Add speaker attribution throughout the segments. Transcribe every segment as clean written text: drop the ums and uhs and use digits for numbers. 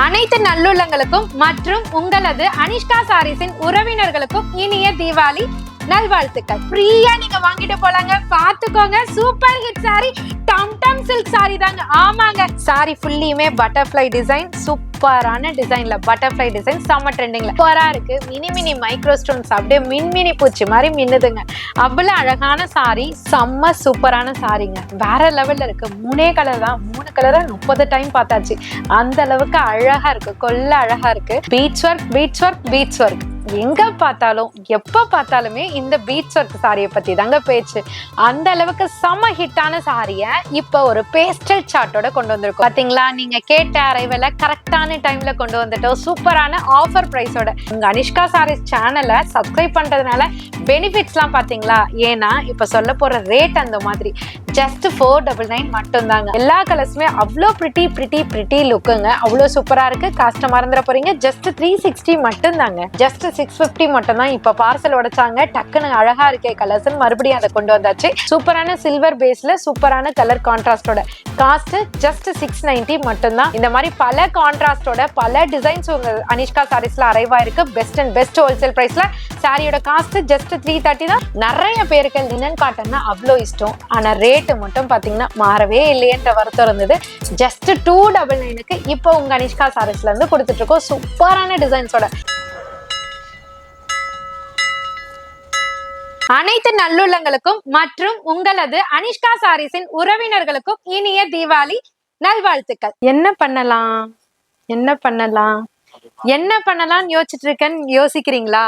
Speaker 1: அனைத்து நல்லுள்ளங்களுக்கும் மற்றும் உங்களது அனிஷ்கா சாரீஸின் உறவினர்களுக்கும் இனிய தீபாவளி நல்வாழ்த்துக்கள். ஃப்ரீயா நீங்க வாங்கிட்டு போலாங்க. பாத்துக்கோங்க, சூப்பர் ஹிட் சாரி, டம் டம் சில்க் சாரி தாங்க. ஆமாங்க, சாரி ஃபுல்லியுமே பட்டர்ஃப்ளை டிசைன், சூப்பரான டிசைன்ல பட்டர்ஃப்ளை டிசைன் செம்ம ட்ரெண்டிங்ல சூப்பரா இருக்கு. மினி மினி மைக்ரோ ஸ்டோன்ஸ் அப்படியே மின்மினி பூச்சி மாதிரி மின்னுதுங்க. அவ்வளவு அழகான சாரி, செம்ம சூப்பரான சாரிங்க. வேற லெவல்ல இருக்கு. 3 கலர் தான், 3 கலரை 30 டைம் பார்த்தாச்சு. அந்த அளவுக்கு அழகா இருக்கு, கொல்ல அழகா இருக்கு. Beads work, beads work, beads work, எங்க பார்த்தாலும் எப்ப பார்த்தாலுமே இந்த பீட்ஸ் ஒர்க் சாரியை பத்தி தாங்க பேச்சு. அந்த அளவுக்கு செம ஹிட்டான சாரிய இப்ப ஒரு பேஸ்டல் சார்ட்டோட கொண்டு வந்திருக்கோம். பாத்தீங்களா, நீங்க கேட்ட அரைவல கரெக்டான டைம்ல கொண்டு வந்துட்டோம். சூப்பரான ஆஃபர் பிரைஸோட. உங்க அனிஷ்கா சாரீஸ் சேனலை சப்ஸ்கிரைப் பண்றதுனால பெனிஃபிட்ஸ்லாம் பாத்தீங்களா? ஏன்னா இப்ப சொல்ல போற ரேட் அந்த மாதிரி ஜஸ்ட் 499 மட்டும் தாங்க. எல்லா கலர்ஸுமே அவ்வளோ பிரிட்டி லுக்குங்க. அவ்வளோ சூப்பரா இருக்கு. காஸ்ட் மறந்துட போறீங்க. ஜஸ்ட் 360 மட்டும் தாங்க. ஜஸ்ட் 650 மட்டும் தான். இப்ப பார்சல் உடைச்சாங்க. டக்குன்னு அழகா இருக்கே கலர்ஸ், மறுபடியும் அதை கொண்டு வந்தாச்சு. சூப்பரான சில்வர் பேஸ்ல சூப்பரான கலர் கான்ட்ராஸ்டோட. காஸ்ட் ஜஸ்ட் 690 மட்டும் தான். இந்த மாதிரி பல கான்ட்ராஸ்டோட பல டிசைன்ஸ் உங்க அனிஷ்கா சாரீஸ்ல அரைவா இருக்கு. பெஸ்ட் அண்ட் பெஸ்ட் ஹோல்சேல் பிரைஸ்ல. சாரியோட காஸ்ட் ஜஸ்ட் 330 தான். நிறைய பேருக்கு லினன் காட்டன்னா அவ்வளோ இஷ்டம். ஆனா ரேட் மட்டும் பாத்தீங்கன்னா மாறவே இல்லையன்ற வருத்தம் இருந்தது. ஜஸ்ட் 299க்கு இப்போ உங்க அனிஷ்கா சாரீஸ்ல இருந்து கொடுத்துட்டு இருக்கோம். சூப்பரான டிசைன்ஸோட. அனைத்து நல்லுள்ளங்களுக்கும் மற்றும் உங்களது அனிஷ்கா சாரீஸின் உறவினர்களுக்கும் இனிய தீபாவளி நல்வாழ்த்துக்கள். என்ன பண்ணலாம்னு யோசிச்சுட்டு இருக்கேன்னு யோசிக்கிறீங்களா?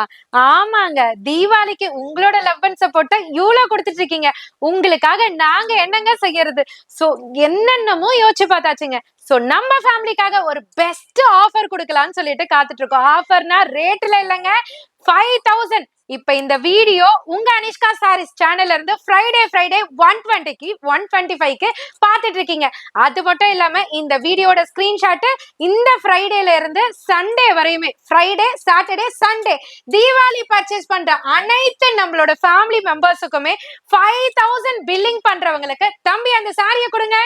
Speaker 1: ஆமாங்க, தீபாவளிக்கு உங்களோட லவ் அண்ட் சப்போர்ட்டை இவ்வளவு கொடுத்துட்டு இருக்கீங்க. உங்களுக்காக நாங்க என்னங்க செய்யறது? சோ என்னென்னமோ யோசிச்சு பார்த்தாச்சுங்க. சோ நம்ம ஃபேமிலிக்காக ஒரு பெஸ்ட் ஆஃபர் கொடுக்கலாம்னு சொல்லிட்டு காத்துட்டு இருக்கோம். ஆஃபர்னா ரேட்ல இல்லைங்க, 5000. இப்ப இந்த வீடியோ உங்க அனிஷ்கா சாரீஸ் சேனல்ல இருந்து ஃப்ரைடே 120க்கு 125க்கு பாத்துட்டு இருக்கீங்க. அது மட்டும் இல்லாம இந்த வீடியோட ஸ்கிரீன்ஷாட் இந்த ஃப்ரைடேல இருந்து சண்டே வரையுமே, Friday, Saturday, Sunday Deepavali purchase பண்ற அனைத்து நம்மளோட ஃபேமிலி மெம்பர்ஸுக்குமே 5000 பில்லிங் பண்றவங்களுக்கு தம்பி அந்த சாரியை கொடுங்க.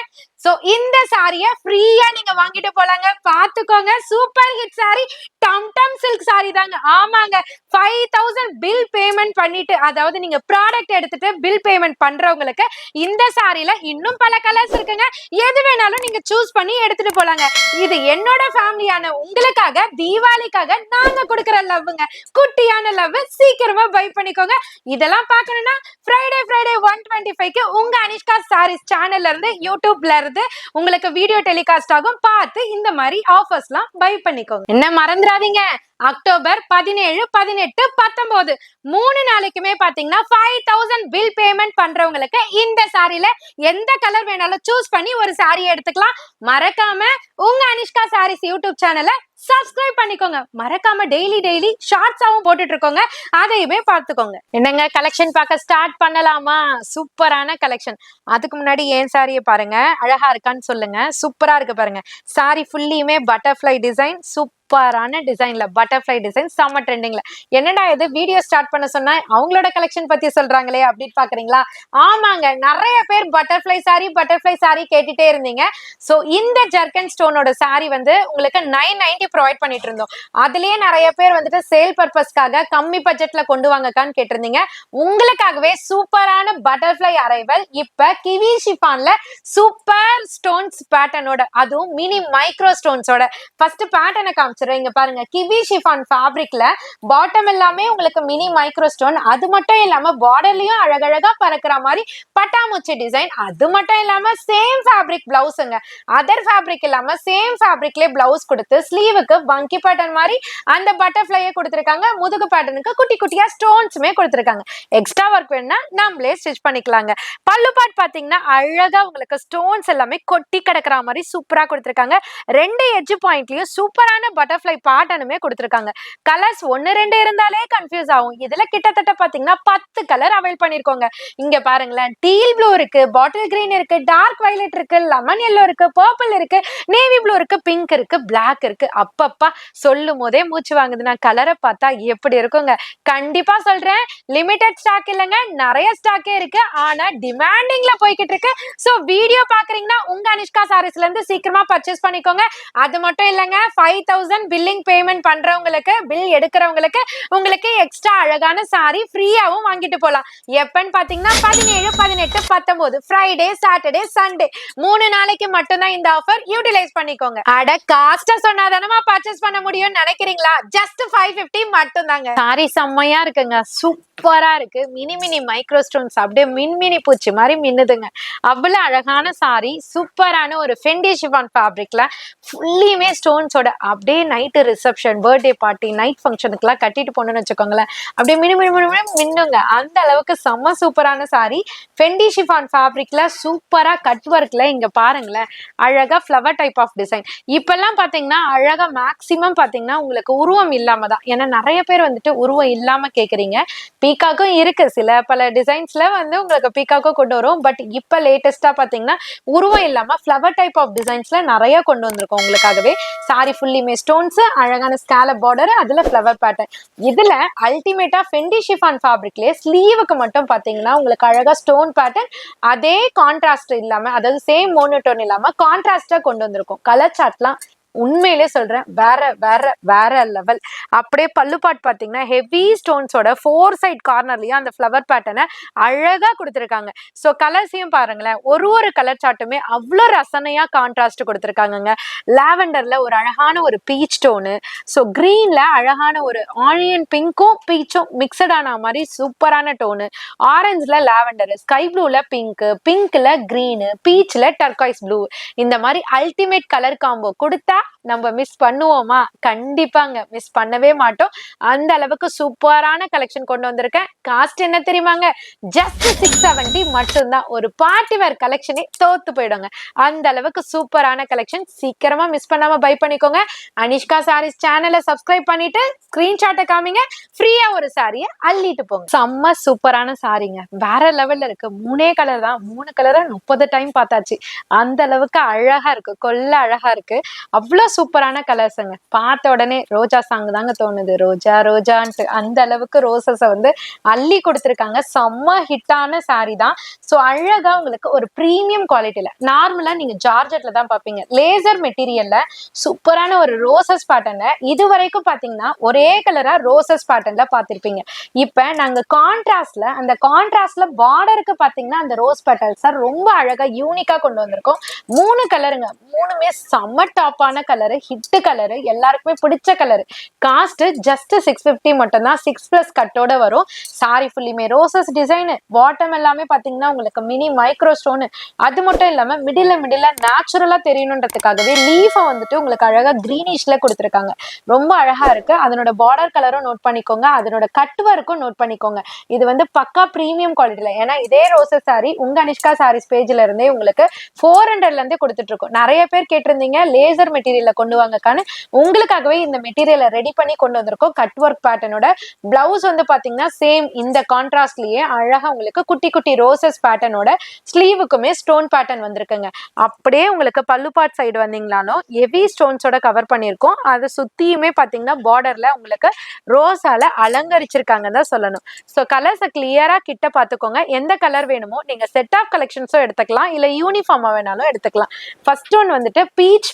Speaker 1: சோ இந்த சாரிய ஃப்ரீயா நீங்க வாங்கிட்டு போலாங்க. பாத்துக்கோங்க, சூப்பர் ஹிட் சாரி, டம் டம் சில்க் சாரி தாங்க. ஆமாங்க, 5000 பில் பேமெண்ட் பண்ணிட்டு, அதாவது நீங்க ப்ராடக்ட் எடுத்துட்டு பில் பேமெண்ட் பண்றவங்களுக்கு இந்த சாரியில இன்னும் பல கலர்ஸ் இருக்குங்க. எது வேணாலும் நீங்க சூஸ் பண்ணி எடுத்துட்டு போலாங்க. இது என்னோட ஃபேமிலியான உங்களுக்காக தீபாவளிக்காக நாங்க கொடுக்கிற லவ்வுங்க. குட்டியான லவ். சீக்கிரமா பை பண்ணிக்கோங்க. இதெல்லாம் பார்க்கணும்னா ஃப்ரைடே 125க்கு உங்க அனிஷ்கா சாரீஸ் சேனல்ல இருந்து யூடியூப்ல இருந்து உங்களுக்கு வீடியோ டெலிகாஸ்ட் ஆகும். பார்த்து இந்த மாதிரி ஆஃபர்ஸ்லாம் பை பண்ணிக்கோங்க. என்ன மறந்துடாதீங்க, அக்டோபர் 17, 18, 19 3 நாளைக்குமே பாத்தீங்கன்னா 5000 பில் பேமெண்ட் பண்றவங்களுக்கு இந்த சாரியில எந்த கலர் வேணாலும் சூஸ் பண்ணி ஒரு சாரியை எடுத்துக்கலாம். மறக்காம உங்க அனிஷ்கா சாரீஸ் யூடியூப் சேனலை சப்ஸ்கிரைப் பண்ணிக்கோங்க. மறக்காம டெய்லி ஷார்ட்ஸாவும் போட்டுட்டு இருக்கோங்க, அதையுமே பார்த்துக்கோங்க. என்னங்க, கலெக்ஷன் பார்க்க ஸ்டார்ட் பண்ணலாமா? சூப்பரான கலெக்ஷன். அதுக்கு முன்னாடி ஏன் சாரியை பாருங்க, அழகா இருக்கான்னு சொல்லுங்க. சூப்பரா இருக்கு பாருங்க. சாரி ஃபுல்லியுமே பட்டர்ஃப்ளை டிசைன், சூப்பரான டிசைன்ல பட்டர்ஃப்ளை டிசைன் செம்ம ட்ரெண்டிங்ல. என்னடா இது வீடியோ ஸ்டார்ட் பண்ண சொன்னா அவங்களோட கலெக்ஷன் பத்தி சொல்றாங்களே அப்படின்னு பாக்குறீங்களா? ஆமாங்க, நிறைய பேர் பட்டர்ஃப்ளை சாரி கேட்டுட்டே இருந்தீங்க. சோ இந்த ஜர்கன் ஸ்டோனோட சாரி வந்து உங்களுக்கு 990 ப்ரொவைட் பண்ணிட்டு இருந்தோம். அதுலயே நிறைய பேர் வந்துட்டு சேல் பர்பஸ்க்காக கம்மி பட்ஜெட்ல கொண்டு வாங்கக்கான்னு கேட்டிருந்தீங்க. உங்களுக்காகவே சூப்பரான பட்டர்ஃப்ளை அரைவல் இப்ப கிவி ஷிஃபான்ல சூப்பர் ஸ்டோன்ஸ் பேட்டர்னோட, அதுவும் மினி மைக்ரோ ஸ்டோன்ஸோட. ஃபர்ஸ்ட் பேட்டர்னை காமிச்சிடுறேன். இங்க பாருங்க, கிவி ஷிஃபான் ஃபேப்ரிக்ல பாட்டம் எல்லாமே உங்களுக்கு மினி மைக்ரோ ஸ்டோன். அது மட்டும் இல்லாம பார்டர்லயும் அழகழகா பறக்கிற மாதிரி பட்டாமுச்சி டிசைன். அது மட்டும் இல்லாம சேம் ஃபேப்ரிக் பிளவுஸுங்க. அதர் ஃபேப்ரிக் இல்லாம சேம் ஃபேப்ரிக்லயே பிளவுஸ் கொடுத்து ஸ்லீவுக்கு வங்கி பேட்டர்ன் மாதிரி அந்த பட்டர்ஃப்ளையே கொடுத்துருக்காங்க. முதுகு பேட்டர்னுக்கு குட்டி குட்டியா ஸ்டோன்ஸுமே கொடுத்துருக்காங்க. எக்ஸ்ட்ரா ஒர்க் வேணும்னா நம்மளே ஸ்டிச் பண்ணிக்கலாங்க. பல்லு பார்ட் பாத்தீங்கன்னா அழகா உங்களுக்கு ஸ்டோன்ஸ் எல்லாமே கொட்டி கிடக்குற மாதிரி சூப்பரா கொடுத்துருக்காங்க. 2 எட்ஜ் பாயிண்ட்லயும் சூப்பரான பட்டர்ஃபிளை பேட்டர்னுமே கொடுத்திருக்காங்க. கலர்ஸ் 1-2 இருந்தாலே கன்ஃபியூஸ் ஆகும். இதுல கிட்டத்தட்ட பாத்தீங்கன்னா 10 கலர் அவைல் பண்ணிருக்கோங்க. இங்க பாருங்களேன், டீல் ப்ளூ இருக்கு, பாட்டில் கிரீன் இருக்கு, டார்க் வயலட் இருக்கு, லெமன் எல்லோ இருக்கு, பர்பிள் இருக்கு, நேவி ப்ளூ இருக்கு, பிங்க் இருக்கு, பிளாக் இருக்கு. அப்பப்பா சொல்லும் போதே மூச்சு வாங்குது. நான் கலரை பார்த்தா எப்படி இருக்குங்க. கண்டிப்பா சொல்றேன், லிமிடெட் ஸ்டாக் இல்லைங்க, நிறைய ஸ்டாக்கே இருக்கு. ஆனா டிமாண்டிங்ல போய்கிட்டு இருக்கு. சோ வீடியோ பாக்குறீங்கன்னா உங்க அனிஷ்கா சாரீஸ்ல இருந்து சீக்கிரமா பர்ச்சேஸ் பண்ணிக்கோங்க. அது மட்டும் இல்லைங்க, 5000 பில்லிங் பேமெண்ட் பண்றவங்களுக்கு, பில் எடுக்கிறவங்களுக்கு உங்களுக்கு எக்ஸ்ட்ரா அழகான சாரி ஃப்ரீயாவும் வாங்கிட்டு போலாம். எப்பன்னு பாத்தீங்கன்னா 17, 18, 19 ஃப்ரைடே, சாட்டர்டே, சண்டே 3 நாளைக்கு மட்டும்தான் இந்த ஆஃபர். யூட்டிலைஸ் பண்ணிக்கோங்க. அட காஸ்ட சொன்னாதானமா பர்ச்சேஸ் பண்ண முடியும்னு நினைக்கிறீங்களா? ஜஸ்ட் 550 மட்டும் தாங்க. சாரி செம்மையா இருக்குங்க, சூப்பரா இருக்கு. மினி மினி மைக்ரோ ஸ்டோன்ஸ் அப்படியே மின்மினி பூச்சி மாதிரி மின்னுதுங்க. அவ்வளவு அழகான சாரி, சூப்பரான ஒரு ஃபெண்டி ஷிஃபான் ஃபேப்ரிக்ல ஃபுல்லியுமே ஸ்டோன்ஸோட அப்படியே night reception, birthday party, night ஃபங்க்ஷனுக்குலாம் கட்டிட்டு போகணும்னு வச்சுக்கோங்களேன், அப்படியே மினி மினி மினி மின்னுங்க. அந்த அளவுக்கு செம்ம சூப்பரான சாரி. ஃபெண்டி ஷிஃபான் ஃபேப்ரிக்ல சூப்பரா கட் ஒர்க்ல இங்க பாருங்களேன், அழகா ஃப்ளவர் டைப் ஆஃப் டிசைன். இப்பெல்லாம் பாத்தீங்கன்னா அழகா மேக்சிமம் பாத்தீங்கன்னா உங்களுக்கு உருவம் இல்லாம தான். ஏன்னா நிறைய பேர் வந்துட்டு உருவம் இல்லாம கேக்குறீங்க. பீகாக்கும் இருக்கு, சில பல டிசைன்ஸ்ல வந்து உங்களுக்கு பீகாக்கும் கொண்டு வரும். பட் இப்ப லேட்டஸ்டா பாத்தீங்கன்னா உருவம் இல்லாம ஃப்ளவர் டைப் ஆஃப் டிசைன்ஸ்ல நிறைய கொண்டு வந்திருக்கோம் உங்களுக்காகவே. சாரி ஃபுல்லிமே ஸ்டோன்ஸ், அழகான ஸ்காலப் பார்டர், அதுல ஃப்ளவர் பேட்டர்ன். இதுல அல்டிமேட்டா ஃபெண்டி ஷிஃபான் ஃபேப்ரிக்லயே ஸ்லீவுக்கு மட்டும் பாத்தீங்கன்னா உங்களுக்கு அழகா ஸ்டோன் பேட்டர்ன், அதே கான்ட்ராஸ்ட் இல்லாம, அதாவது சேம் மோனோட்டோன் இல்லாம கான்ட்ராஸ்டா கொண்டு வந்திருக்கும். கலர் சார்ட்லாம் உண்மையிலே சொல்றேன், வேற வேற வேற லெவல். அப்படியே பல்லுப்பாட் பாத்தீங்கன்னா ஹெவி ஸ்டோன்ஸோட 4 சைட் கார்னர்லயும் அந்த ஃப்ளவர் பேட்டர்னை அழகா கொடுத்துருக்காங்க. ஸோ கலர்ஸையும் பாருங்களேன், ஒரு கலர் சார்ட்டுமே அவ்வளோ ரசனையா கான்ட்ராஸ்ட் கொடுத்துருக்காங்கங்க. லாவெண்டர்ல ஒரு அழகான ஒரு பீச் டோனு, ஸோ கிரீன்ல அழகான ஒரு ஆனியன் பிங்க்கும் பீச்சும் மிக்சட் ஆன மாதிரி சூப்பரான டோனு, ஆரஞ்சுல லாவெண்டர், ஸ்கை ப்ளூல பிங்க், பிங்க்ல கிரீனு, பீச்ல டர்காய்ஸ் ப்ளூ. இந்த மாதிரி அல்டிமேட் கலர் காம்போ கொடுத்தா நம்ம மிஸ் பண்ணுவோமா? கண்டிப்பாங்க மிஸ் பண்ணவே மாட்டோம். அந்த அளவுக்கு சூப்பரான கலெக்ஷன் கொண்டு வந்திருக்கேன். காஸ்ட் என்ன தெரியுமாங்க? ஜஸ்ட் 670 மட்டும்தான். ஒரு பார்ட்டி வேர் கலெக்ஷனே தோத்து போயிடுங்க. அந்த அளவுக்கு சூப்பரான கலெக்ஷன். சீக்கிரமா மிஸ் பண்ணாம பை பண்ணிக்கோங்க. அனிஷ்கா சாரீஸ் சேனலை சப்ஸ்கிரைப் பண்ணிட்டு ஸ்கிரீன்ஷாட்டை காமிங்க, ஃப்ரீயா ஒரு சாரியை அள்ளிட்டு போங்க. செம்ம சூப்பரான சாரிங்க, வேற லெவல்ல இருக்கு. 3 கலர் தான், 3 கலரை 30 டைம் பார்த்தாச்சு. அந்த அளவுக்கு அழகா இருக்கு, கொல்ல அழகா இருக்கு. அவ்வளவு சூப்பரான கலர்ஸுங்க. பார்த்த உடனே ரோஜா சாங் தாங்க தோணுது, ரோஜா ரோஜான்ட்டு. அந்த அளவுக்கு ரோசஸை வந்து அள்ளி கொடுத்துருக்காங்க. செம்ம ஹிட்டான சாரி தான். ஸோ அழகா உங்களுக்கு ஒரு ப்ரீமியம் குவாலிட்டியில, நார்மலா நீங்க ஜார்ஜெட்ல தான் பார்ப்பீங்க, லேசர் மெட்டீரியல்ல சூப்பரான ஒரு ரோசஸ் பேட்டர்ன்ல இது வரைக்கும் பாத்தீங்கன்னா ஒரே கலரா ரோசஸ் பேட்டர்ன்ல பார்த்திருப்பீங்க. இப்ப நாங்க கான்ட்ராஸ்ட்ல, அந்த கான்ட்ராஸ்ட்ல பார்டருக்கு பாத்தீங்கன்னா அந்த ரோஸ் பெட்டல்ஸ் ரொம்ப அழகா யூனிக்கா கொண்டு வந்திருக்கோம். 3 கலருங்க, 3மே செம்ம டாப்பான கலரு, ஹிட் கலரு, எல்லாருக்குமே பிடிச்ச கலரு. காஸ்ட் ஜஸ்ட் 650 மட்டும் தான். 6+ கட்டோட வரும். சாரி ஃபுல்லிமே ரோசஸ் டிசைன், பாட்டம் எல்லாமே பாத்தீங்கன்னா உங்களுக்கு மினி மைக்ரோ ஸ்டோன். அது மட்டும் இல்லாம மிடில் நேச்சுரலா தெரியணுன்றதுக்காகவே லீஃபை வந்துட்டு உங்களுக்கு அழகா கிரீனிஷ்ல கொடுத்துருக்காங்க. ரொம்ப அழகா இருக்கு. அதனோட பார்டர் கலரும் நோட் பண்ணிக்கோங்க, அதனோட கட் ஒர்க்கும் நோட் பண்ணிக்கோங்க. இது வந்து பக்கா பிரீமியம் குவாலிட்டியில. ஏன்னா இதே ரோசஸ் சாரி உங்க அனிஷ்கா சாரீஸ் பேஜ்ல இருந்தே உங்களுக்கு 400ல இருந்தே கொடுத்துட்டு இருக்கோம். நிறைய பேர் கேட்டிருந்தீங்க லேசர் மெட்டீரியல்ல கொண்டு வாங்கக்கான, உங்களுக்காகவே இந்த மெட்டீரியலை ரெடி பண்ணி கொண்டு வந்திருக்கோம். கட் ஒர்க் பேட்டர்னோட பிளவுஸ் வந்து பாத்தீங்கன்னா சேம் இந்த கான்ட்ராஸ்ட்லயே அழகா உங்களுக்கு குட்டி குட்டி ரோசஸ் பேட்டர்னோட ஸ்லீவுக்குமே ஸ்டோன் பேட்டர்ன் வந்திருக்குங்க. அப்படியே உங்களுக்கு பல்லுபாட் சைடு வந்தீங்களாலும் ஹெவி ஸ்டோன்ஸோட கவர் பண்ணியிருக்கோம். அதை சுத்தியுமே பாத்தீங்கன்னா பார்டர்ல உங்களுக்கு ரோஸால அலங்கரிச்சிருக்காங்கன்னு தான் சொல்லணும். ஸோ கலர்ஸை கிளியரா கிட்ட பாத்துக்கோங்க. எந்த கலர் வேணுமோ நீங்க செட் ஆஃப் கலெக்ஷன்ஸும் எடுத்துக்கலாம், இல்ல யூனிஃபார்மா வேணாலும் எடுத்துக்கலாம். ஃபர்ஸ்ட் ஒன் வந்துட்டு பீச்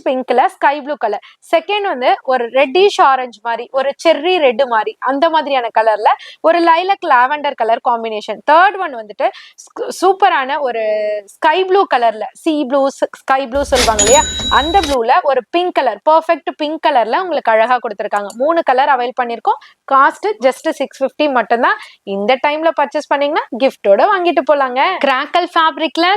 Speaker 1: பிங்க்ல ஸ்கை ப்ளூ கலர். செகண்ட் வந்து ஒரு ரெட்டிஷ் ஆரஞ்சு மாதிரி, ஒரு செர்ரி ரெட் மாதிரி, அந்த மாதிரியான கலர்ல ஒரு lilac lavender colour combination. Third one வந்துட்டு சூப்பரான ஒரு ஸ்கை ப்ளூ கலர்ல, சி ப்ளூ ஸ்கை ப்ளூ சொல்லுவாங்க இல்லையா, அந்த ப்ளூல ஒரு பிங்க் கலர், பெர்ஃபெக்ட் பிங்க் கலர்ல உங்களுக்கு அழகா கொடுத்துருக்காங்க. 3 கலர் அவைல் பண்ணிருக்கோம். காஸ்ட் ஜஸ்ட் 650 மட்டும்தான். இந்த டைம்ல பர்ச்சேஸ் பண்ணீங்கன்னா கிஃப்டோட வாங்கிட்டு போலாங்க. கிராக்கல் ஃபேப்ரிக்ல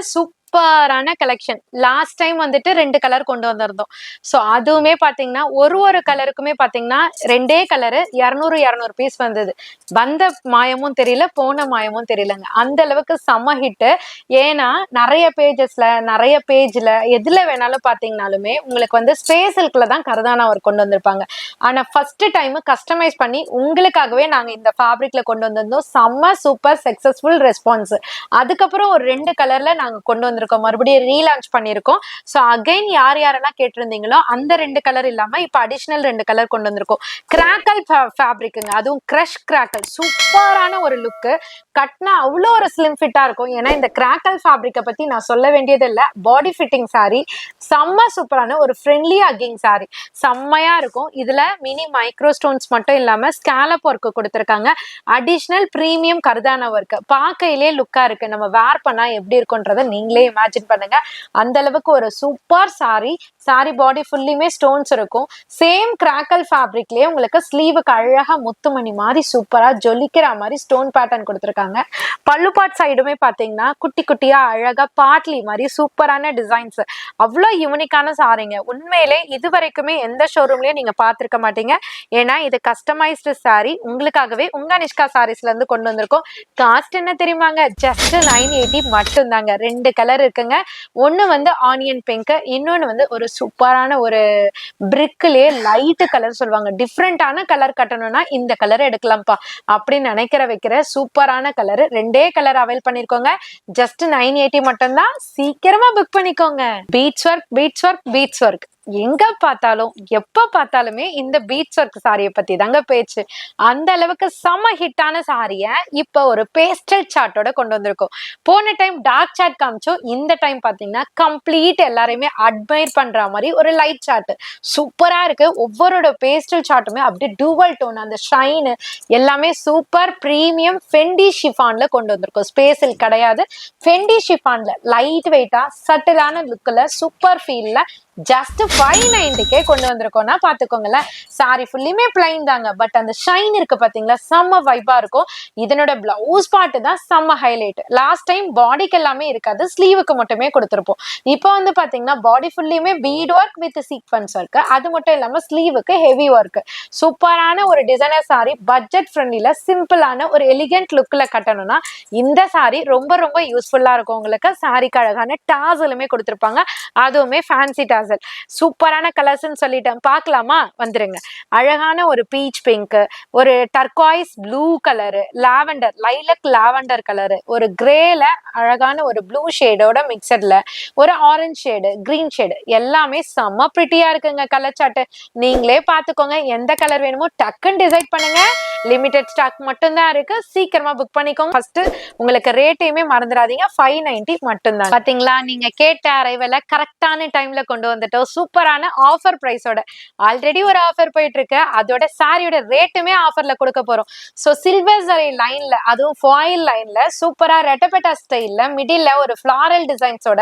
Speaker 1: சூப்பரான கலெக்ஷன். லாஸ்ட் டைம் வந்துட்டு 2 கலர் கொண்டு வந்திருந்தோம். ஸோ அதுவுமே பார்த்தீங்கன்னா, ஒரு கலருக்குமே பார்த்தீங்கன்னா 2 கலரு 200 பீஸ் வந்தது. வந்த மாயமும் தெரியல, போன மாயமும் தெரியலங்க. அந்த அளவுக்கு செம்ம ஹிட்டு. ஏன்னா, நெறைய பேஜ்ல எதுல வேணாலும் பார்த்தீங்கனாலுமே, உங்களுக்கு வந்து ஸ்பேஸ் சில்க்ல தான் கர்தானா ஒர்க் கொண்டு வந்திருப்பாங்க. ஆனா ஃபர்ஸ்ட் டைம் கஸ்டமைஸ் பண்ணி உங்களுக்காகவே நாங்க இந்த ஃபேப்ரிக்ல கொண்டு வந்திருந்தோம். செம்ம சூப்பர் சக்சஸ்ஃபுல் ரெஸ்பான்ஸ். அதுக்கப்புறம் ஒரு 2 கலர்ல நாங்க கொண்டு வந்திருக்கோம். மறுபடியும் ரீலான்ச் பண்ணியிருக்கோம். ஸோ அகைன் யாரெல்லாம் கேட்டிருந்தீங்களோ அந்த 2 கலர் இல்லாம இப்ப அடிஷனல் 2 கலர் கொண்டு வந்திருக்கோம். கிராக்கல் ஃபேப்ரிக்குங்க. அதுவும் கிரஷ் கிராக்கல் சூப்பரான ஒரு லுக்கு. கட்னா அவ்வளோ ஒரு ஸ்லிம் ஃபிட்டா இருக்கும். ஏன்னா இந்த கிராக்கல் ஃபேப்ரிக்கை பத்தி நான் சொல்ல வேண்டியது இல்லை. பாடி ஃபிட்டிங் சாரி, செம்ம சூப்பரான ஒரு ஃப்ரெண்ட்லி அக்கிங் சாரி, செம்மையா இருக்கும். இதுல மினி மைக்ரோ ஸ்டோன்ஸ் மட்டும் இல்லாம ஸ்கேலப் ஒர்க் கொடுத்திருக்காங்க. அடிஷனல் பிரீமியம் கர்தானா ஒர்க். பார்க்கையிலே லுக்கா இருக்கு. நம்ம வேர் பண்ணா எப்படி இருக்கும்ன்றத நீங்களே இமேஜின் பண்ணுங்க. அந்த அளவுக்கு ஒரு சூப்பர் சாரி. சாரி பாடி ஃபுல்லியுமே ஸ்டோன்ஸ் இருக்கும். சேம் கிராக்கல் ஃபேப்ரிக்லயே உங்களுக்கு ஸ்லீவுக்கு அழகா முத்துமணி மாதிரி சூப்பரா ஜொலிக்கிற மாதிரி ஸ்டோன் பேட்டர்ன் கொடுத்திருக்காங்க. பல்லு பார்ட் சைடுமே பாத்தீங்கன்னா குட்டி குட்டியா அழகா பாட்லி மாதிரி சூப்பரான டிசைன்ஸ். அவ்வளோ யூனிக்கான சாரிங்க. உண்மையிலே இது வரைக்குமே எந்த ஷோரூம்லயும் நீங்க பார்த்திருக்க மாட்டீங்க. ஏன்னா இது கஸ்டமைஸ்டு சாரி. உங்களுக்காகவே உங்க நிஷ்கா சாரீஸ்ல இருந்து கொண்டு வந்திருக்கோம். காஸ்ட் என்ன தெரியுமாங்க? ஜஸ்ட் 980 மட்டும் தாங்க. 2 கலர் இருக்குங்க. ஒன்னு வந்து ஆனியன் பிங்க், இன்னொன்னு வந்து ஒரு சூப்பரான ஒரு பிரிக்லயே லைட் கலர் சொல்லுவாங்க. டிஃப்ரெண்டான கலர் கட்டணும்னா இந்த கலர் எடுக்கலாம்ப்பா அப்படின்னு நினைக்கிற வைக்கிற சூப்பரான கலர். 2 கலர் அவைல் பண்ணிருக்கோங்க. ஜஸ்ட் 980 மட்டும் தான். சீக்கிரமா புக் பண்ணிக்கோங்க. Beads work, beads work, beads work. எங்க பார்த்தாலும் எப்ப பார்த்தாலுமே இந்த பீட்ஸ் ஒர்க் சாரியை பத்தி தாங்க பேச்சு. அந்த அளவுக்கு செம ஹிட்டான சாரிய இப்ப ஒரு பேஸ்டல் சார்ட்டோட கொண்டு வந்திருக்கோம். போன டைம் டார்க் சார்ட் காமிச்சோம். இந்த டைம் பாத்தீங்கன்னா கம்ப்ளீட் எல்லாரையுமே அட்மைர் பண்ற மாதிரி ஒரு லைட் சார்ட் சூப்பரா இருக்கு. ஒவ்வொருட பேஸ்டல் சார்ட்டுமே அப்படியே டூவல் டோன், அந்த ஷைன் எல்லாமே சூப்பர் பிரீமியம் ஃபெண்டி ஷிஃபான்ல கொண்டு வந்திருக்கோம். ஸ்பேஸில் கிடையாது, ஃபெண்டி ஷிஃபான்ல லைட் வெயிட்டா சட்டிலான லுக்ல சூப்பர் ஃபீல்ல ஜஸ்ட் 590 கொண்டு வந்திருக்கோம்னா பாத்துக்கோங்களேன். சாரி ஃபுல்லுமே பிளைன் தாங்க. பட் அந்த ஷைன் இருக்கு பாத்தீங்களா, செம்ம வைப்பா இருக்கும். இதனோட பிளவுஸ் பார்ட் தான் செம்ம ஹைலைட். லாஸ்ட் டைம் பாடிக்கு எல்லாமே இருக்காது, ஸ்லீவுக்கு மட்டுமே கொடுத்திருப்போம். இப்போ வந்து பாத்தீங்கன்னா பாடி ஃபுல்லுமே beat work with sequins work. அது மட்டும் இல்லாம ஸ்லீவுக்கு ஹெவி ஒர்க். சூப்பரான ஒரு டிசைனர் சாரி. பட்ஜெட் ஃப்ரெண்ட்லில சிம்பிளான ஒரு எலிகென்ட் லுக்ல கட்டணும்னா இந்த சாரி ரொம்ப ரொம்ப யூஸ்ஃபுல்லா இருக்கும் உங்களுக்கு. சாரிக்கு அழகான டாசலுமே கொடுத்திருப்பாங்க. அதுவுமே ஃபேன்சி டாசல். சூப்பரான கலர்ஸ்ன்னு சொல்லிட்டேன். பார்க்கலாமா? வந்துருங்க. அழகான ஒரு பீச் பிங்க், ஒரு turquoise blue colour, lavender lilac lavender colour, ஒரு கிரேல அழகான ஒரு ப்ளூ ஷேடோட மிக்சட்ல ஒரு ஆரஞ்சு ஷேடு, கிரீன் ஷேடு, எல்லாமே செம்ம பிரிட்டியா இருக்குங்க. கலர் சார்ட் நீங்களே பாத்துக்கோங்க. எந்த கலர் வேணுமோ டக்குன்னு டிசைட் பண்ணுங்க. லிமிடெட் ஸ்டாக் மட்டும் தான் இருக்கு. சீக்கிரமா புக் பண்ணிக்கோங்க. ஃபர்ஸ்ட் உங்களுக்கு ரேட்டையுமே மறந்துடாதீங்க. 590 மட்டும் தான். பாத்தீங்களா, நீங்க கேட்ட அரைவல கரெக்டான டைம்ல கொண்டு வந்துட்டோம். சூப்பரான ஆஃபர் பிரைஸோட. ஆல்ரெடி ஒரு ஆஃபர் போயிட்டு இருக்கு. அதோட சாரியோட ரேட்டுமே ஆஃபர்ல கொடுக்க போறோம். சோ சில்வர் சரி லைன்ல, அதுவும் ஃபாயில் லைன்ல சூப்பரா ரெட்டபெட்டா ஸ்டைல்ல மிடில்ல ஒரு ஃபிளாரல் டிசைன்ஸோட,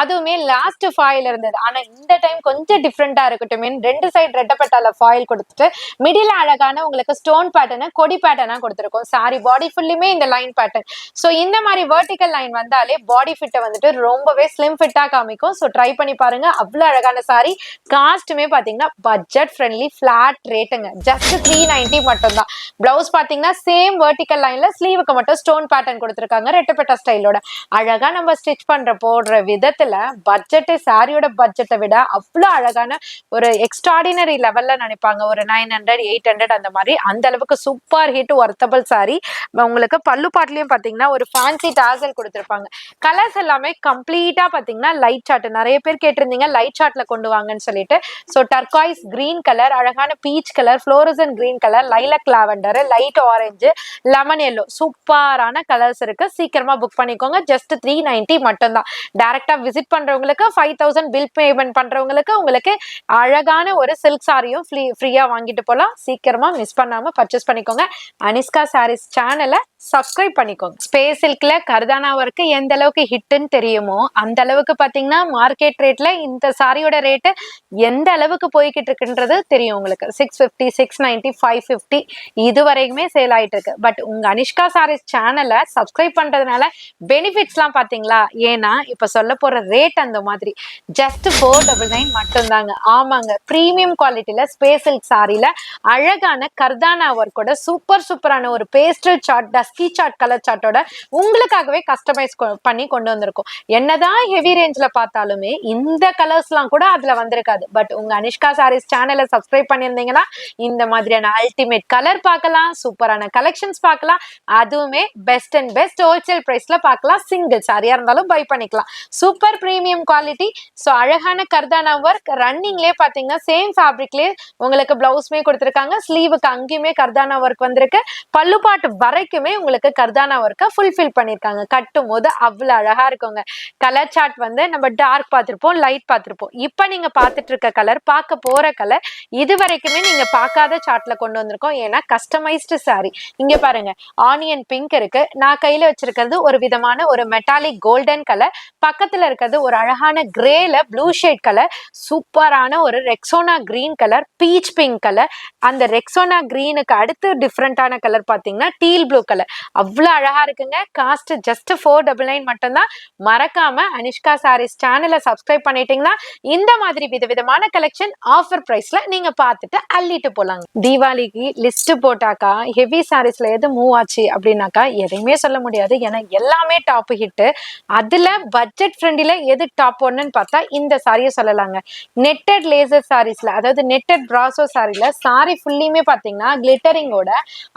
Speaker 1: அதுவுமே லாஸ்ட் ஃபாயில் இருந்தது. ஆனா இந்த டைம் கொஞ்சம் டிஃப்ரெண்டா இருக்கட்டும், 2 சைடு ரெட்டபெட்டால ஃபாயில் கொடுத்துட்டு மிடில் அழகான உங்களுக்கு ஸ்டோன் பேட்டர்ன், கொடி பேட்டர்னா கொடுத்திருக்கோம். சாரி பாடி ஃபுல்லுமே இந்த லைன் பேட்டர்ன். சோ இந்த மாதிரி வெர்டிகல் லைன் வந்தாலே பாடி ஃபிட்டை வந்துட்டு ரொம்பவே ஸ்லிம் ஃபிட்டா காமிக்கும். சோ ட்ரை பண்ணி பாருங்க. அவ்வளவு அழகான சாரி. காஸ்ட்டுமே பாத்தீங்கன்னா பட்ஜெட் ஃப்ரெண்ட்லி ஃபிளாட் ரேட்டுங்க. ஜஸ்ட் 390 மட்டும் தான். பிளவுஸ் பாத்தீங்கன்னா சேம் வெர்டிகல் லைன்ல ஸ்லீவுக்கு மட்டும் ஸ்டோன் பேட்டர்ன் கொடுத்திருக்காங்க ரெட்டபெட்டா ஸ்டைலோட. அழகா நம்ம ஸ்டிச் போடுற விதத்துல பட்ஜெட் சாரியோட பட்ஜெட்டை விட அவ்வளவு அழகான ஒரு எக்ஸ்ட்ராடினரி லெவல்ல நினைப்பாங்க. ஒரு 900 800 அந்த மாதிரி. அந்த அளவுக்கு சூப்பர் ஹிட் ஒர்த்தபிள் சாரி. உங்களுக்கு பல்லு பாட்லயும் பாத்தீங்கன்னா ஒரு ஃபேன்சி டாசல் கொடுத்திருப்பாங்க. கலர்ஸ் எல்லாமே கம்ப்ளீட்டா பாத்தீங்கன்னா லைட் சார்ட். நிறைய பேர் கேட்டிருந்தீங்க லைட் சார்ட்ல கொண்டு வாங்கன்னு சொல்லிட்டு. சோ டர்காய்ஸ் கிரீன் கலர், அழகான peach colour, fluorescent green colour, lilac lavender, light orange, lemon yellow, சூப்பரான கலர்ஸ் இருக்கு. சீக்கிரமா புக் பண்ணிக்கோங்க. ஜஸ்ட் 390 மட்டும் தான். டைரக்டா விசிட் பண்றவங்களுக்கு 5000 பில் பேமெண்ட் பண்றவங்களுக்கு உங்களுக்கு அழகான ஒரு சில்க் சாரியும் ஃப்ரீயா வாங்கிட்டு போலாம். சீக்கிரமா மிஸ் பண்ணாம பர்ச்சேஸ் பண்ணிக்கோங்க. அனிஷ்கா சாரீஸ் சேனலை சப்ஸ்கிரைப் பண்ணிக்கோங்க. ஸ்பேஸ் சில்க்ல கர்தானா ஒர்க் எந்த அளவுக்கு ஹிட்னு தெரியுமோ அந்த அளவுக்கு பாத்தீங்கன்னா மார்க்கெட் ரேட்ல இந்த சாரியோட ரேட்டு எந்த அளவுக்கு போய்கிட்டு இருக்குன்றது தெரியும் உங்களுக்கு. 650, 690, 550 இது வரைக்குமே சேல் ஆயிட்டு இருக்கு. பட் உங்க அனிஷ்கா சாரீஸ் சேனலை சப்ஸ்கிரைப் பண்றதுனால பெனிஃபிட்ஸ் எல்லாம் பாத்தீங்களா? ஏன்னா இப்ப சொல்ல போற ரேட் அந்த மாதிரி ஜஸ்ட் 499 மட்டும் தாங்க. ஆமாங்க, பிரீமியம் குவாலிட்டியில ஸ்பேஸ் சில்க் சாரியில அழகான கர்தானா ஒர்க்கோட சூப்பரான ஒரு pastel chart, dusky chart, colour சார்ட்டோட உங்களுக்காகவே கஸ்டமைஸ் பண்ணி கொண்டு வந்திருக்கோம். என்னதான் ஹெவி ரேஞ்ச்ல பார்த்தாலுமே இந்த கலர்ஸ்லாம் கூட அதுல வந்திருக்காது. பட் உங்க அனிஷ்கா சாரீஸ் சேனலை சப்ஸ்கிரைப் பண்ணியிருந்தீங்கன்னா இந்த மாதிரியான அல்டிமேட் கலர் பார்க்கலாம், சூப்பரான கலெக்ஷன்ஸ் பார்க்கலாம், அதுவுமே பெஸ்ட் அண்ட் பெஸ்ட் ஹோல்சேல் பிரைஸ்ல பார்க்கலாம். சிங்கிள் சாரியா இருந்தாலும் பை பண்ணிக்கலாம். Super premium quality. ஸோ அழகான கர்தானா ஒர்க் ரன்னிங்லேயே பார்த்தீங்கன்னா சேம் ஃபேப்ரிக்லேயே உங்களுக்கு பிளவுஸ்மே கொடுத்துருக்காங்க. ஸ்லீவுக்கு அங்கேயுமே கர்தானா ஒர்க் வந்திருக்கு. பல்லுப்பாட்டு வரைக்குமே உங்களுக்கு கர்தானா ஒர்க்கை ஃபுல்ஃபில் பண்ணியிருக்காங்க. கட்டும் போது அவ்வளோ அழகா இருக்குங்க. கலர் சார்ட் வந்து நம்ம டார்க் பார்த்துருப்போம், லைட் பார்த்துருப்போம். இப்போ நீங்க பார்த்துட்டு இருக்க கலர், பார்க்க போற கலர் இது வரைக்குமே நீங்க பார்க்காத சார்ட்ல கொண்டு வந்திருக்கோம். ஏன்னா கஸ்டமைஸ்டு சாரி. இங்க பாருங்க, ஆனியன் பிங்க் இருக்கு. நான் கையில வச்சிருக்கிறது ஒரு விதமான ஒரு மெட்டாலிக் கோல்டன் கலர். பக்கத்துல இருக்கிறது ஒரு அழகான கிரேல ப்ளூ ஷேட் கலர், சூப்பரான ஒரு Rexona green colour, beach pink colour. அந்த ரெக்ஸோனா கிரீனுக்கு அடுத்து டிஃப்ரெண்டான கலர் பாத்தீங்கன்னா டீல் ப்ளூ கலர். அவ்வளவு அழகா இருக்குங்க. காஸ்ட் ஜஸ்ட் 499 மட்டும்தான். மறக்காம அனிஷ்கா சாரீஸ் சேனலை சப்ஸ்கிரைப் பண்ணிட்டீங்கன்னா இந்த மாதிரி விதவிதமான கலெக்ஷன் ஆஃபர் பிரைஸ்ல நீங்க பார்த்துட்டு அள்ளிட்டு போலாங்க. தீபாவளிக்கு லிஸ்ட் போட்டாக்கா ஹெவி சாரீஸ்ல எது மூவ் ஆச்சு அப்படின்னாக்கா எதையுமே சொல்ல முடியாது. ஏன்னா எல்லாமே டாப் ஹிட். அதுல பட்ஜெட் ஃப்ரெண்ட்ல எது டாப் ஒன்னு பார்த்தா இந்த சாரியை சொல்லலாங்க. நெட்டட் லேசர் சாரீஸ்ல, அதாவது நெட்டட் பிராசோ சாரில சாரி ஃபுல்லியுமே பாத்தீங்கன்னா கிளிட்டரிங்கோட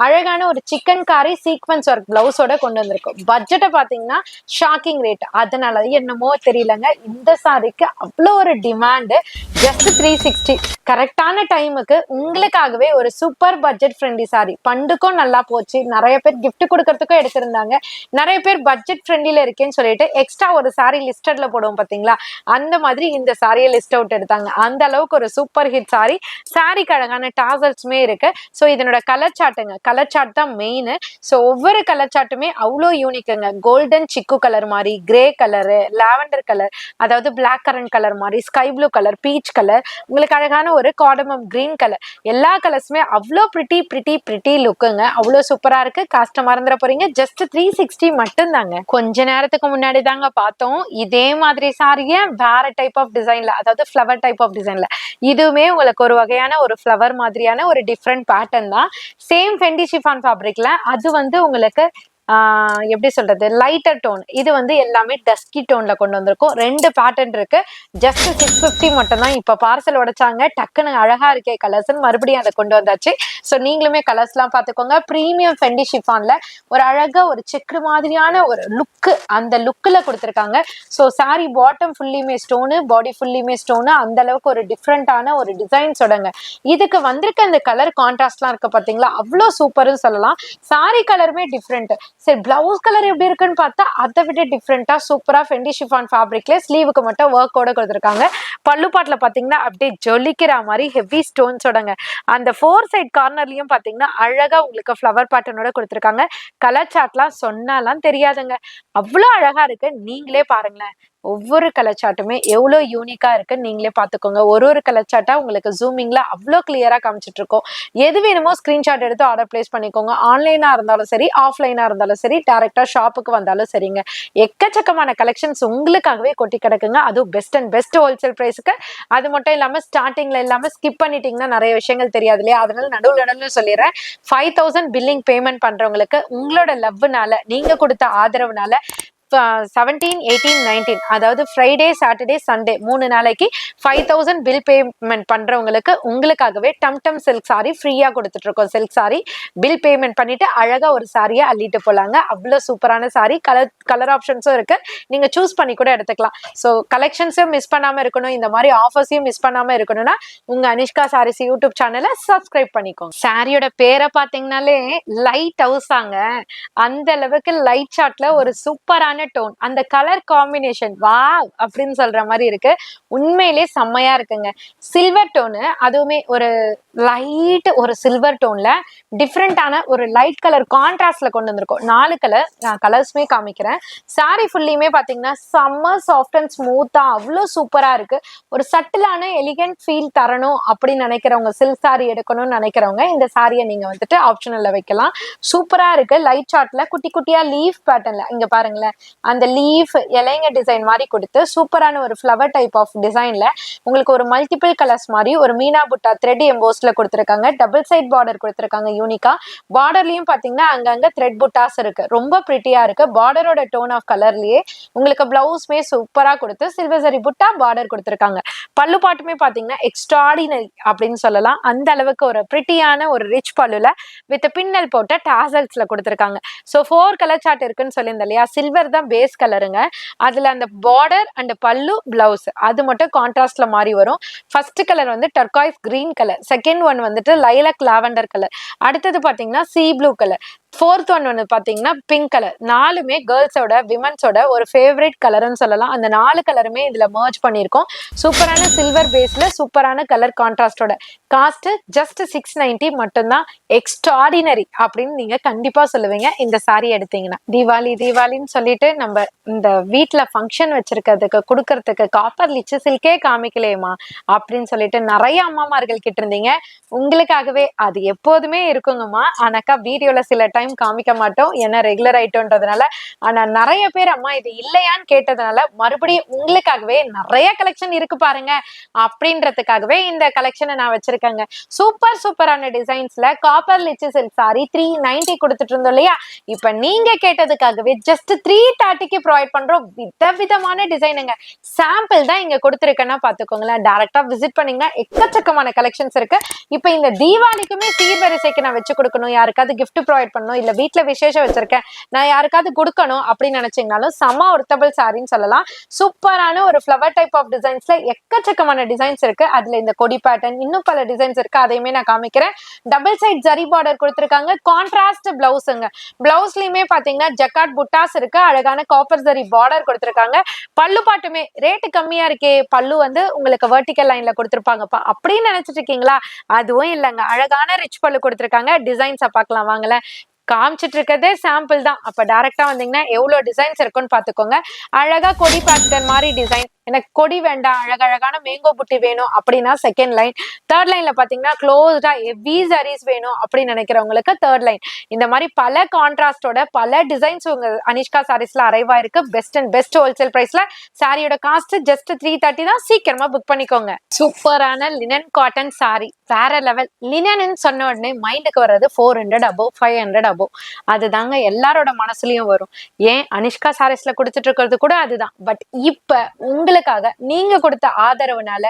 Speaker 1: அழகான ஒரு சிக்கன் காரி சீக்வன்ஸ் ஒர்க் பிளவுஸோட கொண்டு வந்திருக்கும். பட்ஜெட்டை பாத்தீங்கன்னா ஷாக்கிங் ரேட். அதனால என்னமோ தெரியலங்க, இந்த சாரிக்கு அவ்வளோ ஒரு டிமாண்ட். ஜஸ்ட் 360. கரெக்டான டைமுக்கு உங்களுக்காகவே ஒரு சூப்பர் பட்ஜெட் ஃப்ரெண்ட்லி சாரி. பண்டுக்கும் நல்லா போச்சு. நிறைய பேர் கிஃப்ட் கொடுக்கறதுக்கும் எடுத்திருந்தாங்க. நிறைய பேர் பட்ஜெட் ஃப்ரெண்ட்லில இருக்கேன்னு சொல்லிட்டு எக்ஸ்ட்ரா ஒரு சாரி லிஸ்டட்ல போடுவோம் பாத்தீங்களா, அந்த மாதிரி இந்த சாரியை லிஸ்ட் அவுட் எடுத்தாங்க. அந்த அளவுக்கு ஒரு சூப்பர் ஹிட் சாரி. சாரிக்கு அழகான டாசல்ஸுமே இருக்கு. ஸோ இதனோட கலர் சார்ட்டுங்க, கலர் சார்ட் தான் மெயின். ஸோ ஒவ்வொரு கலர் சார்ட்டுமே அவ்வளோ யூனிக்குங்க. கோல்டன் சிக்கு கலர் மாதிரி, கிரே கலரு, லாவெண்டர் கலர், அதாவது பிளாக் கரண்ட் கலர் மாதிரி, sky blue colour, peach colour, உங்களுக்கு அழகான ஒரு கார்டமம் கிரீன் கலர், எல்லா கலர்ஸுமே அவ்வளோ பிரிட்டி லுக்குங்க. அவ்வளோ சூப்பரா இருக்கு. காஸ்ட் மறந்துட போறீங்க. ஜஸ்ட் 360 மட்டும் தாங்க. கொஞ்ச நேரத்துக்கு முன்னாடி தாங்க பார்த்தோம் இதே மாதிரி சாரிய வேற டைப் ஆஃப் டிசைன்ல, அதாவது ஃபிளவர் டைப் ஆஃப் டிசைன்ல. இதுவுமே உங்களுக்கு ஒரு வகையான ஒரு ஃபிளவர் மாதிரியான ஒரு டிஃப்ரெண்ட் பேட்டர்ன் தான். சேம் ஃபெண்டி ஷிஃபான் ஃபேப்ரிக்ல. அது வந்து உங்களுக்கு எப்படி சொல்றது, லைட்டர் டோன். இது வந்து எல்லாமே டஸ்கி டோன்ல கொண்டு வந்திருக்கும். 2 பேட்டர்ன் இருக்கு. ஜஸ்ட் 650 மட்டும் தான். இப்ப பார்சல் உடைச்சாங்க. டக்குன்னு அழகா இருக்கே கலர்ஸ், மறுபடியும் அதை கொண்டு வந்தாச்சு. ஸோ நீங்களுமே கலர்ஸ் எல்லாம் பாத்துக்கோங்க. பிரீமியம் ஃபெண்டி ஷிஃபான்ல ஒரு அழகா ஒரு செக்கு மாதிரியான ஒரு லுக்கு, அந்த லுக்ல கொடுத்துருக்காங்க. ஸோ சாரி பாட்டம் ஃபுல்லியுமே ஸ்டோனு, பாடி ஃபுல்லியுமே ஸ்டோனு. அந்த அளவுக்கு ஒரு டிஃப்ரெண்டான ஒரு டிசைன் சொல்லுங்க. இதுக்கு வந்திருக்க அந்த கலர் கான்ட்ராஸ்ட்லாம் இருக்கு பாத்தீங்களா, அவ்வளோ சூப்பர்னு சொல்லலாம். சாரி கலருமே டிஃப்ரெண்ட். சரி, பிளவுஸ் கலர் எப்படி இருக்குன்னு பார்த்தா அதை விட டிஃப்ரெண்டா சூப்பரா ஃபெண்டி ஷிஃபான் ஃபேப்ரிக்ல ஸ்லீவுக்கு மட்டும் ஒர்க்கோட கொடுத்துருக்காங்க. பல்லுப்பாட்டுல பாத்தீங்கன்னா அப்படியே ஜொலிக்கிற மாதிரி ஹெவி ஸ்டோன்ஸோடங்க. அந்த 4 சைட் கார்னர்லயும் பாத்தீங்கன்னா அழகா உங்களுக்கு ஃபிளவர் பேட்டர்னோட கொடுத்துருக்காங்க. கலர் சார்ட்லாம் சொன்னாலாம் தெரியாதுங்க, அவ்வளோ அழகா இருக்கு. நீங்களே பாருங்களேன், ஒவ்வொரு கலர் சார்ட்டுமே எவ்வளோ யூனிக்கா இருக்கு நீங்களே பார்த்துக்கோங்க. ஒரு கலர் சார்ட்டா உங்களுக்கு ஜூமிங்ல அவ்வளோ கிளியரா காமிச்சிட்டு இருக்கோம். எது வேணுமோ ஸ்கிரீன்ஷாட் எடுத்து ஆர்டர் பிளேஸ் பண்ணிக்கோங்க. ஆன்லைனா இருந்தாலும் சரி, ஆஃப்லைனா இருந்தாலும் சரி, டைரக்டா ஷாப்புக்கு வந்தாலும் சரிங்க. எக்கச்சக்கமான கலெக்ஷன்ஸ் உங்களுக்காகவே கொட்டி கிடக்குங்க. அதுவும் பெஸ்ட் அண்ட் பெஸ்ட் ஹோல்சேல் பிரைஸுக்கு. அது மட்டும் இல்லாம ஸ்டார்டிங்ல இல்லாம ஸ்கிப் பண்ணிட்டீங்கன்னா நிறைய விஷயங்கள் தெரியாது இல்லையா, அதனால நடுவில் சொல்லிடுறேன். 5000 பில்லிங் பேமெண்ட் பண்றவங்களுக்கு உங்களோட லவ்னால, நீங்க கொடுத்த ஆதரவுனால 17, 18, 19, அதாவது ஃப்ரைடே, சாட்டர்டே, சண்டே 3 நாளைக்கு 5000 பில் பேமெண்ட் பண்றவங்களுக்கு உங்களுக்காகவே டம் சில்க் சாரி ஃப்ரீயா கொடுத்துட்டு இருக்கோம். சில்க் சாரி பில் பேமெண்ட் பண்ணிட்டு அழகா ஒரு சாரியை அள்ளிட்டு போலாங்க. அவ்வளவு சூப்பரான சாரி. கலர் ஆப்ஷன்ஸும் இருக்கு, நீங்க சூஸ் பண்ணி கூட எடுத்துக்கலாம். ஸோ கலெக்ஷன்ஸும் மிஸ் பண்ணாம இருக்கணும், இந்த மாதிரி ஆஃபர்ஸையும் மிஸ் பண்ணாம இருக்கணும்னா உங்க அனிஷ்கா சாரீஸ் யூடியூப் சேனலை சப்ஸ்கிரைப் பண்ணிக்கோங்க. சாரியோட பேரை பாத்தீங்கன்னாலே லைட் ஹவுஸ் ஆங்க. அந்த அளவுக்கு லைட் சார்ட்ல ஒரு சூப்பரான லைட்டான டோன், அந்த கலர் காம்பினேஷன் வாவ் அப்படின்னு சொல்ற மாதிரி இருக்கு. உண்மையிலே செம்மையா இருக்குங்க. சில்வர் டோனு, அதுவுமே ஒரு லைட் ஒரு சில்வர் டோன்ல டிஃப்ரெண்டான ஒரு லைட் கலர் கான்ட்ராஸ்ட்ல கொண்டு வந்திருக்கோம். 4 கலர், நான் கலர்ஸ்மே காமிக்கிறேன். சாரி ஃபுல்லியுமே பாத்தீங்கன்னா செம்ம சாஃப்ட் அண்ட் ஸ்மூத்தா அவ்வளோ சூப்பரா இருக்கு. ஒரு சட்டிலான எலிகன்ட் ஃபீல் தரணும் அப்படின்னு நினைக்கிறவங்க, சில்க் சாரி எடுக்கணும்னு நினைக்கிறவங்க இந்த சாரியை நீங்க வந்துட்டு ஆப்ஷனல்ல வைக்கலாம். சூப்பரா இருக்கு. லைட் சார்ட்ல குட்டி குட்டியா லீஃப் பேட்டர்ன்ல, இங்க பாருங்களேன், அந்த லீஃப் இலைங்க டிசைன் மாதிரி கொடுத்து சூப்பரான ஒரு ஃப்ளவர் டைப் ஆஃப் டிசைன்ல உங்களுக்கு ஒரு மல்டிபிள் கலர்ஸ் மாதிரி ஒரு மீனா புட்டா த்ரெட் எம்போஸ்ட்ல கொடுத்துருக்காங்க. டபுள் சைட் பார்டர் கொடுத்துருக்காங்க யூனிக்கா. பார்டர்லயும் பாத்தீங்கன்னா அங்கங்க த்ரெட் புட்டாஸ் இருக்கு. ரொம்ப பிரிட்டியா இருக்கு. பார்டரோட டோன் ஆஃப் கலர்லயே உங்களுக்கு பிளவுஸ்மே சூப்பரா கொடுத்து சில்வர் சரி புட்டா பார்டர் கொடுத்துருக்காங்க. பல்லு பாட்டுமே பாத்தீங்கன்னா எக்ஸ்ட்ராடினரி அப்படின்னு சொல்லலாம். அந்த அளவுக்கு ஒரு பிரிட்டியான ஒரு ரிச் பல்லுல வித் பின்னல் போட்ட டாசல்ஸ்ல கொடுத்துருக்காங்க. ஸோ 4 கலர் சார்ட் இருக்குன்னு சொல்லியிருந்தேன் இல்லையா, சில்வர் தான் பேஸ் கலருங்க. அதுல அந்த பார்டர் அண்ட் பல்லு பிளவுஸ் அது மட்டும் கான்ட்ராஸ்ட்ல மாறி வரும். ஃபர்ஸ்ட் கலர் வந்து turquoise green colour, second one வந்துட்டு லைலக் லாவெண்டர் கலர், அடுத்தது பாத்தீங்கன்னா sea blue colour, fourth one வந்து பாத்தீங்கன்னா பிங்க் கலர். 4மே கேர்ள்ஸோட விமன்ஸோட ஒரு ஃபேவரட் கலர்னு சொல்லலாம். அந்த 4 கலருமே இதுல மர்ஜ் பண்ணியிருக்கோம். சூப்பரான சில்வர் பேஸ்ல சூப்பரான கலர் கான்ட்ராஸ்டோட. காஸ்ட் ஜஸ்ட் 690 மட்டும்தான். எக்ஸ்ட்ராடினரி அப்படின்னு நீங்க கண்டிப்பா சொல்லுவீங்க இந்த சாரி எடுத்தீங்கன்னா. தீபாவளின்னு சொல்லிட்டு நம்ம இந்த வீட்டுல ஃபங்க்ஷன் வச்சிருக்கிறதுக்கு கொடுக்கறதுக்கு காப்பர் லிச்சு சில்கே காமிக்கலையேமா அப்படின்னு சொல்லிட்டு நிறைய அம்மாமார்கள் கிட்ட இருந்தீங்க. உங்களுக்காகவே அது எப்போதுமே இருக்குங்கம்மா. ஆனாக்கா வீடியோல சில டைம் காமிக்க மாட்டோம், ஏன்னா ரெகுலர் ஐட்டம்ன்றதுனால. ஆனா நிறைய பேர் அம்மா இது இல்லையான்னு கேட்டதுனால மறுபடியும் உங்களுக்காகவே நிறைய கலெக்ஷன் இருக்கு பாருங்க அப்படின்றதுக்காகவே இந்த கலெக்ஷனை நான் வச்சிருக்கேங்க. சூப்பரான டிசைன்ஸ்ல காப்பர் லிச்சு சில்க் சாரி 390 கொடுத்துட்டு இருந்தோம் இல்லையா, இப்ப நீங்க கேட்டதுக்காகவே ஜஸ்ட் 330க்கு ப்ரொவைட் பண்றோம். விதவிதமான டிசைனுங்க. சாம்பிள் தான் இங்க கொடுத்துருக்கேன்னா பாத்துக்கோங்களேன். டைரக்டா விசிட் பண்ணீங்கன்னா எக்கச்சக்கமான கலெக்ஷன்ஸ் இருக்கு. இப்ப இந்த தீபாவளிக்குமே சீர்வரிசைக்கு நான் வச்சு கொடுக்கணும், யாருக்காவது கிஃப்ட் ப்ரொவைட் பண்ணணும், இல்ல வீட்டுல விசேஷம் வச்சிருக்கேன் நான் யாருக்காவது கொடுக்கணும் அப்படின்னு நினைச்சீங்கனாலும் செம்ம ஒர்த்தபிள் சாரின்னு சொல்லலாம். சூப்பரான ஒரு ஃப்ளவர் டைப் ஆஃப் டிசைன்ஸ்ல எக்கச்சக்கமான டிசைன்ஸ் இருக்கு. அதுல இந்த கொடி பேட்டர்ன் இன்னும் பல டிசைன்ஸ் இருக்கு, அதையுமே நான் காமிக்கிறேன். டபுள் சைட் ஜரி பார்டர் கொடுத்துருக்காங்க. கான்ட்ராஸ்ட் பிளவுஸ்ங்க. பிளவுஸ்லயுமே பாத்தீங்கன்னா ஜக்காட் புட்டாஸ் இருக்கு. அழகான காப்பர் ஜரி பார்டர் கொடுத்துருக்காங்க. பல்லு பாட்டுமே ரேட்டு கம்மியா இருக்கே, பல்லு வந்து உங்களுக்கு வெர்டிக்கல் லைன்ல கொடுத்துருப்பாங்கப்பா அப்படின்னு நினைச்சிட்டு இருக்கீங்களா, அதுவும் இல்லைங்க. அழகான ரிச் பல்லு கொடுத்துருக்காங்க. டிசைன்ஸை பார்க்கலாம் வாங்கல. காமிச்சிட்டு இருக்கிறதே சாம்பிள் தான். அப்ப டைரக்டா வந்தீங்கன்னா எவ்வளவு டிசைன்ஸ் இருக்குன்னு பாத்துக்கோங்க. அழகா கொடி பேட்டர்ன் மாதிரி டிசைன், எனக்கு கொடி வேண்டாம் அழகழகான மேங்கோ புட்டி வேணும் அப்படின்னா செகண்ட் லைன். தேர்ட் லைன்ல பாத்தீங்கன்னா க்ளோஸ்டா ஹெவி சாரீஸ் வேணும் அப்படின்னு நினைக்கிறவங்களுக்கு தேர்ட் லைன். இந்த மாதிரி பல கான்ட்ராஸ்டோட பல டிசைன்ஸ் உங்க அனிஷ்கா சாரீஸ்ல அரைவா இருக்கு. பெஸ்ட் ஹோல்சேல் பிரைஸ்ல. சாரியோட காஸ்ட் ஜஸ்ட் 330 தான். சீக்கிரமா புக் பண்ணிக்கோங்க. சூப்பரான லினன் காட்டன் சாரி, வேற லெவல். லினன் சொன்ன உடனே மைண்டுக்கு வர்றது 400 above 500 above. அதுதாங்க எல்லாரோட மனசுலயும் வரும். ஏன் அனிஷ்கா சாரீஸ்ல கொடுத்துட்டு இருக்கிறது கூட அதுதான். பட் இப்ப உங்களுக்கு நீங்க கொடுத்த ஆதரவுனால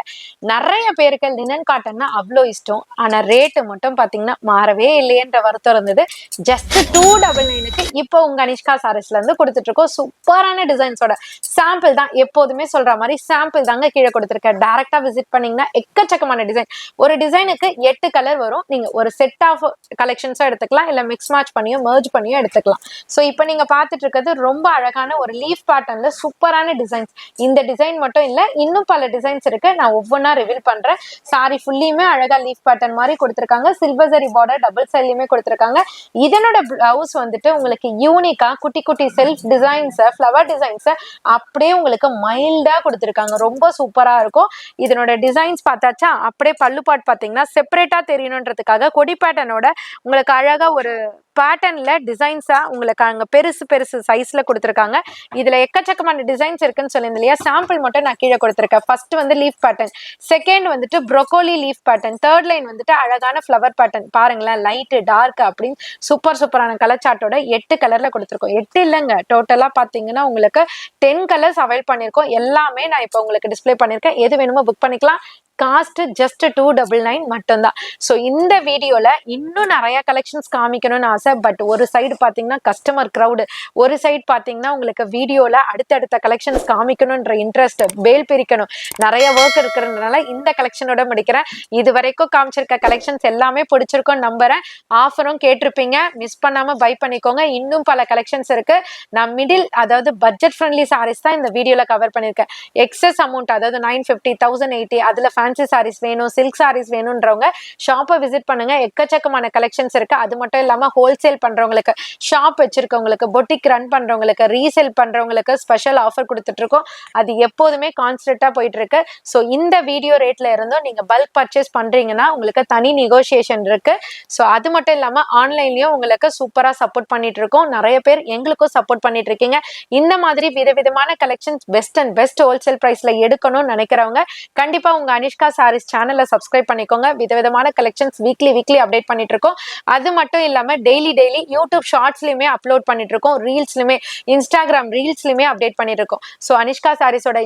Speaker 1: நிறைய பேருக்கு லினன் காட்டன்னா அவ்வளோ இஷ்டம். ஆனா ரேட்டு மட்டும் பாத்தீங்கன்னா மாறவே இல்லையன்ற வருத்தம் இருந்தது. ஜஸ்ட் 299க்கு இப்போ உங்க அனிஷ்கா சாரீஸ்ல இருந்து கொடுத்துட்டு இருக்கோம். சூப்பரான டிசைன்ஸோட சாம்பிள் தான். எப்போதுமே சொல்ற மாதிரி சாம்பிள் தாங்க கீழே கொடுத்துருக்கேன். டைரக்டா விசிட் பண்ணீங்கன்னா எக்கச்சக்கமான டிசைன். ஒரு டிசைனுக்கு 8 கலர் வரும். நீங்க ஒரு செட் ஆஃப் கலெக்ஷன்ஸும் எடுத்துக்கலாம், இல்ல மிக்ஸ் மேட்ச் பண்ணியும் மர்ஜ் பண்ணியும் எடுத்துக்கலாம். ஸோ இப்போ நீங்க பார்த்துட்டு இருக்கிறது ரொம்ப அழகான ஒரு லீஃப் பேட்டர்ன்ல சூப்பரான டிசைன்ஸ். இந்த டிசைன் மட்டும் இல்ல, இன்னும் பல டிசைன்ஸ் இருக்கு. நான் ஒவ்வொன்றா ரிவீல் பண்றேன். சாரி ஃபுல்லியுமே அழகா லீஃப் பேட்டர்ன் மாதிரி கொடுத்துருக்காங்க. சில்வர் ஜரி பார்டர் டபுள் சைட்லயுமே கொடுத்துருக்காங்க. இதனோட பிளவுஸ் வந்துட்டு உங்களுக்கு யூனிக்கா குட்டி குட்டி செல்ஃப் டிசைன்ஸ், ஃப்ளவர் டிசைன்ஸ் அப்படியே உங்களுக்கு மைல்டா கொடுத்துருக்காங்க. ரொம்ப சூப்பரா இருக்கும். இதனோட டிசைன்ஸ் பார்த்தாச்சா, அப்படியே பல்லு பாட் பாத்தீங்கன்னா செப்பரேட்டா தெரியணுன்றதுக்காக கொடி பேட்டர்னோட உங்களுக்கு அழகா ஒரு பேட்டர்ன்ல டிசைன்ஸா உங்களுக்கு அங்க பெருசு சைஸ்ல கொடுத்துருக்காங்க. இதுல எக்கச்சக்கமான டிசைன்ஸ் இருக்குன்னு சொல்லியிருந்தேன் இல்லையா, சாம்பிள் மட்டும் நான் கீழே கொடுத்துருக்கேன். ஃபர்ஸ்ட் வந்து லீஃப் பேட்டர்ன், செகண்ட் வந்துட்டு broccoli leaf pattern, third line வந்துட்டு அழகான ஃப்ளவர் பேட்டர்ன். பாருங்களேன், லைட் டார்க் அப்படின்னு சூப்பரான கலர் சார்ட்டோட 8 கலர்ல கொடுத்துருக்கோம். 8 இல்லைங்க, டோட்டலா பாத்தீங்கன்னா உங்களுக்கு 10 கலர்ஸ் அவைல் பண்ணிருக்கோம். எல்லாமே நான் இப்போ உங்களுக்கு டிஸ்பிளே பண்ணிருக்கேன். எது வேணுமோ புக் பண்ணிக்கலாம். காஸ்ட் ஜஸ்ட் 299 மட்டும்தான். ஸோ இந்த வீடியோல இன்னும் நிறைய கலெக்ஷன்ஸ் காமிக்கணும்னு ஆசை. பட் ஒரு சைடு பாத்தீங்கன்னா கஸ்டமர் க்ரௌடு, ஒரு சைடு பாத்தீங்கன்னா உங்களுக்கு வீடியோல அடுத்தடுத்த கலெக்ஷன்ஸ் காமிக்கணும்ன்ற இன்ட்ரெஸ்ட், பேல் பிரிக்கணும், நிறைய ஒர்க் இருக்கிறதுனால இந்த கலெக்ஷனோட முடிக்கிறேன். இது வரைக்கும் காமிச்சிருக்க கலெக்ஷன்ஸ் எல்லாமே பிடிச்சிருக்கும் நம்புறேன். ஆஃபரும் கேட்டிருப்பீங்க, மிஸ் பண்ணாம பை பண்ணிக்கோங்க. இன்னும் பல கலெக்ஷன்ஸ் இருக்கு. நான் மிடில், அதாவது பட்ஜெட் ஃப்ரெண்ட்லி சாரீஸ் தான் இந்த வீடியோல கவர் பண்ணிருக்கேன். எக்ஸஸ் அமௌண்ட், அதாவது 950, 1080, அதுல ஃபேன்சி சாரீஸ் வேணும், சில்க் சாரீஸ் வேணும்ன்றவங்க ஷாப்பை விசிட் பண்ணுங்க. எக்கச்சக்கமான கலெக்ஷன்ஸ் இருக்கு. அது மட்டும் இல்லாம ஹோல்சேல் பண்றவங்களுக்கு, ஷாப் வச்சிருக்கவங்களுக்கு, பொட்டிக் ரன் பண்றவங்களுக்கு, ரீசேல் பண்றவங்களுக்கு ஸ்பெஷல் ஆஃபர் கொடுத்துட்டு இருக்கோம். அது எப்போதுமே கான்ஸ்டன்டா போயிட்டு இருக்கு. ஸோ இந்த வீடியோ ரேட்ல இருந்தும் நீங்க பல்க் பர்ச்சேஸ் பண்றீங்கன்னா உங்களுக்கு தனி நெகோசியேஷன் இருக்கு. ஸோ அது மட்டும் இல்லாம ஆன்லைன்லயும் உங்களுக்கு சூப்பரா சப்போர்ட் பண்ணிட்டு இருக்கோம். நிறைய பேர் எங்களுக்கும் சப்போர்ட் பண்ணிட்டு இருக்கீங்க. இந்த மாதிரி விதவிதமான collections best and best wholesale பிரைஸ்ல எடுக்கணும்னு நினைக்கிறவங்க கண்டிப்பா உங்க அனிஷ்கா சாரீஸ் சேனலை சப்ஸ்கிரைப் பண்ணிக்கோங்க. விதவிதமான கலெக்ஷன்ஸ் வீக்லி அப்டேட் பண்ணிட்டு இருக்கோம். அது மட்டும் இல்லாம டெய்லி யூடியூப் ஷார்ட்ஸ்லயுமே அப்லோட் பண்ணிட்டு இருக்கோம். ரீல்ஸ்லயுமே, இன்ஸ்டாகிராம் ரீல்ஸ்லயுமே அப்டேட் பண்ணிட்டு இருக்கோம். ஸோ அனிஷ்கா சாரீஸோட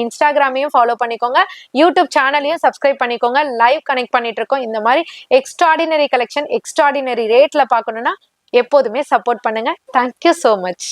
Speaker 1: இன்ஸ்டாகிராமையும் ஃபாலோ பண்ணிக்கோங்க, யூடியூப் சேனலையும் சப்ஸ்கிரைப் பண்ணிக்கோங்க. லைவ் கனெக்ட் பண்ணிட்டு இருக்கோம். இந்த மாதிரி எக்ஸ்ட்ராடினரி கலெக்ஷன் எக்ஸ்ட்ராடினரி ரேட்ல பார்க்கணும்னா எப்போதுமே சப்போர்ட் பண்ணுங்க. Thank you so much.